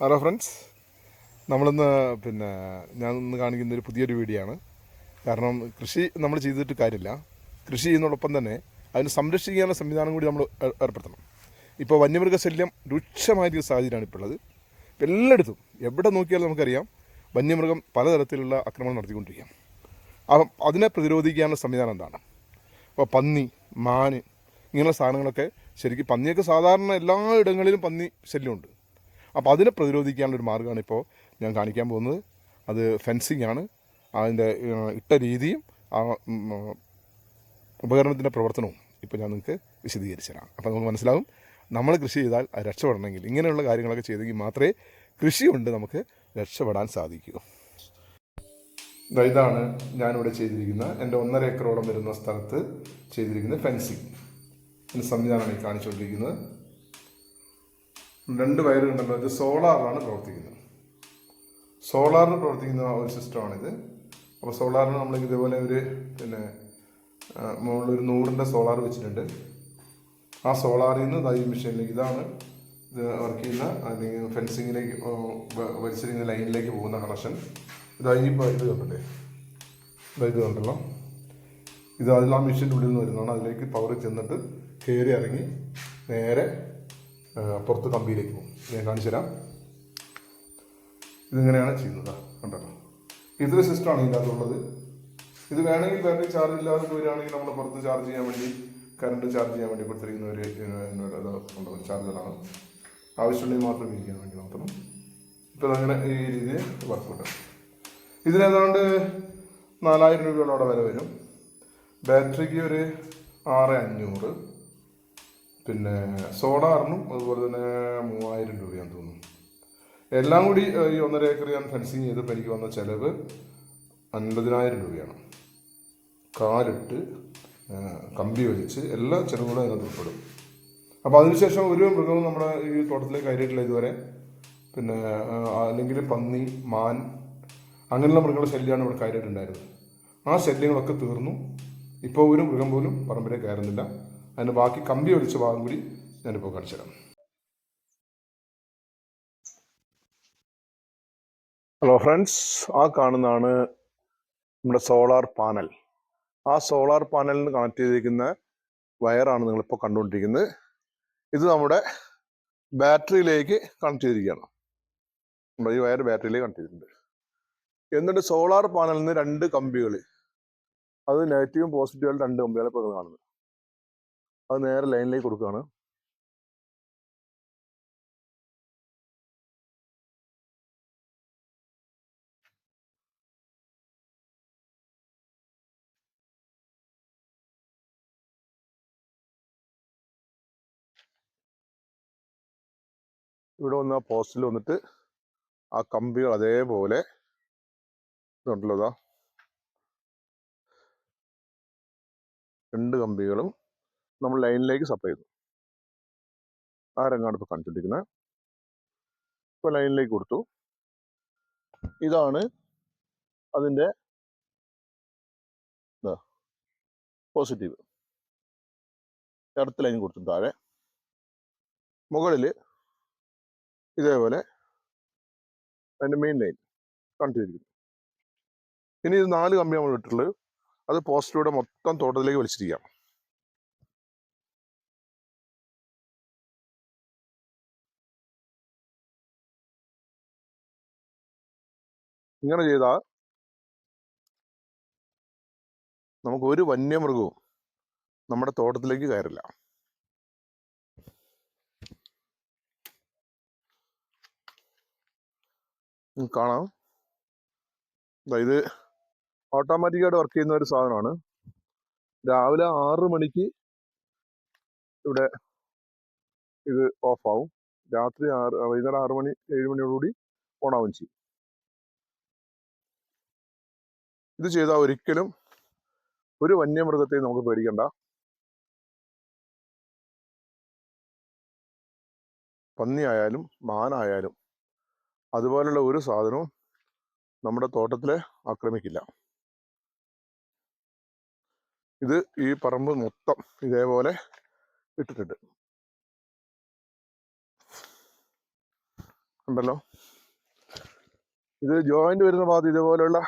Hello friends, നമ്മളിന്ന് ഞാൻ ഇന്ന് കാണിക്കുന്ന ഒരു പുതിയൊരു വീഡിയോ ആണ്. കാരണം കൃഷി നമ്മൾ ചെയ്തിട്ട് കാര്യമില്ല. കൃഷി ചെയ്യുന്നതോടൊപ്പം തന്നെ അതിന് സംരക്ഷിക്കാനുള്ള സംവിധാനം കൂടി നമ്മൾ ഏർപ്പെടുത്തണം. ഇപ്പോൾ വന്യമൃഗശല്യം രൂക്ഷമായൊരു സാഹചര്യമാണ് ഇപ്പോൾ ഉള്ളത്. ഇപ്പോൾ എല്ലായിടത്തും എവിടെ നോക്കിയാലും നമുക്കറിയാം വന്യമൃഗം പലതരത്തിലുള്ള ആക്രമണം നടത്തിക്കൊണ്ടിരിക്കാം. അപ്പം അതിനെ പ്രതിരോധിക്കാനുള്ള സംവിധാനം എന്താണ്? അപ്പോൾ പന്നി, മാന് ഇങ്ങനെയുള്ള സാധനങ്ങളൊക്കെ ശരിക്കും പന്നിയൊക്കെ സാധാരണ എല്ലാ ഇടങ്ങളിലും പന്നി ശല്യമുണ്ട്. അപ്പോൾ അതിനെ പ്രതിരോധിക്കാനുള്ളൊരു മാർഗ്ഗമാണ് ഇപ്പോൾ ഞാൻ കാണിക്കാൻ പോകുന്നത്. അത് ഫെൻസിങ് ആണ്. അതിൻ്റെ ഇട്ട രീതിയും ആ ഉപകരണത്തിൻ്റെ പ്രവർത്തനവും ഇപ്പോൾ ഞാൻ നിങ്ങൾക്ക് വിശദീകരിച്ചു തരാം. അപ്പോൾ നമുക്ക് മനസ്സിലാവും നമ്മൾ കൃഷി ചെയ്താൽ അത് രക്ഷപ്പെടണമെങ്കിൽ ഇങ്ങനെയുള്ള കാര്യങ്ങളൊക്കെ ചെയ്തെങ്കിൽ മാത്രമേ കൃഷി കൊണ്ട് നമുക്ക് രക്ഷപ്പെടാൻ സാധിക്കൂ. ഇതാണ് ഞാനിവിടെ ചെയ്തിരിക്കുന്ന എൻ്റെ 1.5 ഏക്കറോളം വരുന്ന സ്ഥലത്ത് ചെയ്തിരിക്കുന്ന ഫെൻസിങ് സംവിധാനമാണ് ഈ കാണിച്ചുകൊണ്ടിരിക്കുന്നത്. 2 വയർ കണ്ടല്ലോ, ഇത് സോളാറിലാണ് പ്രവർത്തിക്കുന്നത്. സോളാറിന് പ്രവർത്തിക്കുന്ന ഒരു സിസ്റ്റമാണിത്. അപ്പോൾ സോളാറിന് നമ്മൾ ഇതേപോലെ ഒരു മുകളിലൊരു 100-ൻ്റെ സോളാർ വെച്ചിട്ടുണ്ട്. ആ സോളാറിൽ നിന്ന് ഈ മെഷീനിലേക്ക്, ഇതാണ് ഇത് വർക്ക് ചെയ്യുന്ന അല്ലെങ്കിൽ ഫെൻസിങ്ങിലേക്ക് വലിച്ചിരിക്കുന്ന ലൈനിലേക്ക് പോകുന്ന കണക്ഷൻ. ഇതായി ഇപ്പോൾ ഇത് കണ്ടല്ലേ, ഇത് കണ്ടല്ലോ, ഇത് അതിൽ ആ മെഷീൻ്റെ ഉള്ളിൽ നിന്ന് വരുന്നതാണ്. അതിലേക്ക് പവർ ചെന്നിട്ട് കയറി ഇറങ്ങി നേരെ പുറത്ത് കമ്പിയിലേക്ക് പോകും. ഞാൻ കാണിച്ചു തരാം. ഇതിങ്ങനെയാണ് ചെയ്യുന്നത്. കണ്ടല്ലോ, ഇതൊരു സിസ്റ്റമാണ് ഇതിൻ്റെ അകത്തുള്ളത്. ഇത് വേണമെങ്കിൽ ബാറ്ററി ചാർജ് ഇല്ലാതെ വരികയാണെങ്കിൽ നമ്മൾ പുറത്ത് ചാർജ് ചെയ്യാൻ വേണ്ടി, കറണ്ട് ചാർജ് ചെയ്യാൻ വേണ്ടി കൊടുത്തിരിക്കുന്ന ഒരു ചാർജറാണ്. ആവശ്യമുണ്ടെങ്കിൽ മാത്രം ഇരിക്കാൻ വേണ്ടി മാത്രം. ഇപ്പോൾ അങ്ങനെ ഈ രീതിയിൽ വർക്കൗട്ട്. ഇതിനേതാണ്ട് 4000 രൂപയോളം വില വരും. ബാറ്ററിക്ക് ഒരു 6500. സോളാറിനും അതുപോലെ തന്നെ 3000 രൂപയാണെന്ന് തോന്നുന്നു. എല്ലാം കൂടി ഈ 1.5 ഏക്കർ ഞാൻ ഫെൻസിങ് ചെയ്തപ്പോൾ എനിക്ക് വന്ന ചിലവ് 50,000 രൂപയാണ്. കാലിട്ട് കമ്പി വലിച്ച് എല്ലാ ചിലവുകളും അതിനകത്ത് ഉൾപ്പെടും. അപ്പോൾ അതിനുശേഷം ഒരു മൃഗവും നമ്മുടെ ഈ തോട്ടത്തിലേക്ക് കയറിയിട്ടില്ല ഇതുവരെ. അല്ലെങ്കിൽ പന്നി, മാൻ അങ്ങനെയുള്ള മൃഗങ്ങളുടെ ശല്യമാണ് ഇവിടെ കയറിയിട്ടുണ്ടായിരുന്നത്. ആ ശല്യങ്ങളൊക്കെ തീർന്നു. ഇപ്പോൾ ഒരു മൃഗം പോലും പറമ്പിലേക്ക് കയറുന്നില്ല. അതിന് ബാക്കി കമ്പി വലിച്ച ഭാഗം കൂടി ഞാനിപ്പോൾ കാണിച്ചു തരാം. ഹലോ ഫ്രണ്ട്സ്, ആ കാണുന്നതാണ് നമ്മുടെ സോളാർ പാനൽ. ആ സോളാർ പാനലിന് കണക്ട് ചെയ്തിരിക്കുന്ന വയറാണ് നിങ്ങളിപ്പോൾ കണ്ടുകൊണ്ടിരിക്കുന്നത്. ഇത് നമ്മുടെ ബാറ്ററിയിലേക്ക് കണക്ട് ചെയ്തിരിക്കുകയാണ്. നമ്മുടെ ഈ വയർ ബാറ്ററിയിലേക്ക് കണക്ട് ചെയ്തിട്ടുണ്ട്. എന്നിട്ട് സോളാർ പാനലിൽ നിന്ന് 2 കമ്പികൾ, അത് നെഗറ്റീവും പോസിറ്റീവും 2 കമ്പികളെ ഇപ്പോൾ കാണുന്നത്, അത് നേരെ ലൈനിലേക്ക് കൊടുക്കുകയാണ്. ഇവിടെ വന്ന് ആ പോസ്റ്റിൽ വന്നിട്ട് ആ കമ്പികൾ അതേപോലെ ഇതുണ്ടല്ലോ, ഇതാ 2 കമ്പികളും നമ്മൾ ലൈനിലേക്ക് സപ്ലൈ ചെയ്തു. ആ രംഗമാണ് ഇപ്പോൾ കാണിച്ചുകൊണ്ടിരിക്കുന്നത്. ഇപ്പോൾ ലൈനിലേക്ക് കൊടുത്തു. ഇതാണ് അതിൻ്റെ പോസിറ്റീവ്. എർത്ത് ലൈൻ കൊടുത്തു. താഴെ മുകളിൽ ഇതേപോലെ അതിൻ്റെ മെയിൻ ലൈൻ കണക്ട് ചെയ്തിരിക്കുന്നു. ഇനി ഇത് 4 കമ്പി നമ്മൾ ഇട്ടിട്ടുള്ളത്, അത് പോസ്റ്റിലൂടെ മൊത്തം തോട്ടത്തിലേക്ക് വലിച്ചിരിക്കാം. ഇങ്ങനെ ചെയ്താൽ നമുക്ക് ഒരു വന്യമൃഗവും നമ്മുടെ തോട്ടത്തിലേക്ക് കയറില്ല. കാണാം, ഇത് ഓട്ടോമാറ്റിക്കായിട്ട് വർക്ക് ചെയ്യുന്ന ഒരു സാധനമാണ്. രാവിലെ 6 മണിക്ക് ഇവിടെ ഇത് ഓഫാവും. രാത്രി വൈകുന്നേരം 6 മണി 7 മണിയോടുകൂടി ഓണാവും ചെയ്യും. ഇത് ചെയ്താൽ ഒരിക്കലും ഒരു വന്യമൃഗത്തെയും നമുക്ക് പേടിക്കണ്ട. പന്നിയായാലും മാനായാലും അതുപോലുള്ള ഒരു സാധനവും നമ്മുടെ തോട്ടത്തിലെ ആക്രമിക്കില്ല. ഇത് ഈ പറമ്പ് മൊത്തം ഇതേപോലെ ഇട്ടിട്ടുണ്ട്. ഉണ്ടല്ലോ, ഇത് ജോയിന്റ് വരുന്ന ഭാഗത്ത് ഇതേപോലെയുള്ള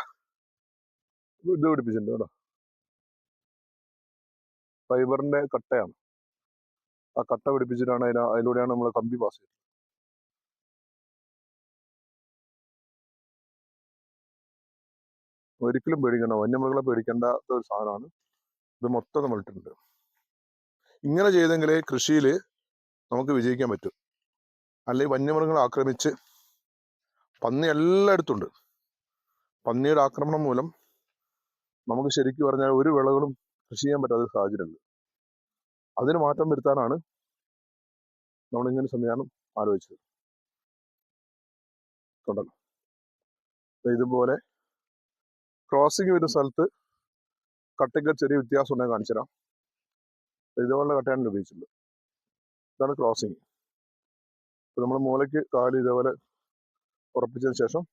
ഇത് പിടിപ്പിച്ചിട്ടുണ്ട് കേട്ടോ. ഫൈബറിന്റെ കട്ടയാണ്. ആ കട്ട പിടിപ്പിച്ചിട്ടാണ് അതിലൂടെയാണ് നമ്മൾ കമ്പി പാസ് ചെയ്യുന്നത്. ഒരിക്കലും പേടിക്കേണ്ട, വന്യമൃഗങ്ങളെ പേടിക്കേണ്ടാത്ത ഒരു സാധനമാണ്. ഇത് മൊത്തം നമ്മൾ ഇട്ടിട്ടുണ്ട്. ഇങ്ങനെ ചെയ്തെങ്കിലേ കൃഷിയിൽ നമുക്ക് വിജയിക്കാൻ പറ്റും. അല്ലെങ്കിൽ വന്യമൃഗങ്ങളെ ആക്രമിച്ച്, പന്നി എല്ലായിടത്തും ഉണ്ട്. പന്നിയുടെ ആക്രമണം മൂലം നമുക്ക് ശരിക്കും പറഞ്ഞാൽ ഒരു വിളകളും കൃഷി ചെയ്യാൻ പറ്റാത്ത സാഹചര്യമുണ്ട്. അതിന് മാറ്റം വരുത്താനാണ് നമ്മളിങ്ങനെ സംവിധാനം ആലോചിച്ചത്. കണ്ടല്ലോ, ഇതുപോലെ ക്രോസിങ് വരുന്ന സ്ഥലത്ത് കട്ടയ്ക്ക് ചെറിയ വ്യത്യാസം ഉണ്ടെങ്കിൽ കാണിച്ചു തരാം. ഇതുപോലുള്ള കട്ടയാണ് ഉപയോഗിച്ചിട്ടുള്ളത്. ഇതാണ് ക്രോസിങ്. ഇപ്പൊ നമ്മൾ മൂലയ്ക്ക് കാല് ഇതേപോലെ ഉറപ്പിച്ചതിന് ശേഷം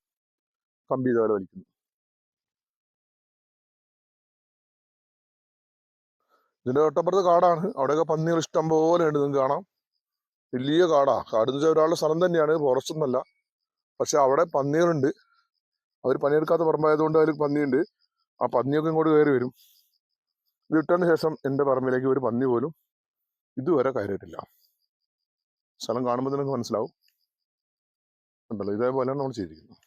കമ്പി ഇതേപോലെ വലിക്കുന്നു. ഇതിന്റെ തൊട്ടപ്പുറത്ത് കാടാണ്. അവിടെയൊക്കെ പന്നികൾ ഇഷ്ടം പോലെ ഉണ്ട്. നിങ്ങൾക്ക് കാണാം, വലിയ കാടാ. കാട് എന്ന് വെച്ചാൽ ഒരാളുടെ സ്ഥലം തന്നെയാണ്, ഫോറസ്റ്റ് ഒന്നല്ല. പക്ഷെ അവിടെ പന്നികളുണ്ട്. അവർ പണിയെടുക്കാത്ത പറമ്പായതുകൊണ്ട് അതിൽ പന്നിയുണ്ട്. ആ പന്നിയൊക്കെ ഇങ്ങോട്ട് കയറി വരും. ഇത് ഇട്ടതിന് ശേഷം എൻ്റെ പറമ്പിലേക്ക് ഒരു പന്നി പോലും ഇതുവരെ കയറിയിട്ടില്ല. സ്ഥലം കാണുമ്പോൾ നിങ്ങൾക്ക് മനസ്സിലാവും. ഉണ്ടല്ലോ, ഇതേപോലെയാണ് നമ്മൾ ചെയ്തിരിക്കുന്നത്.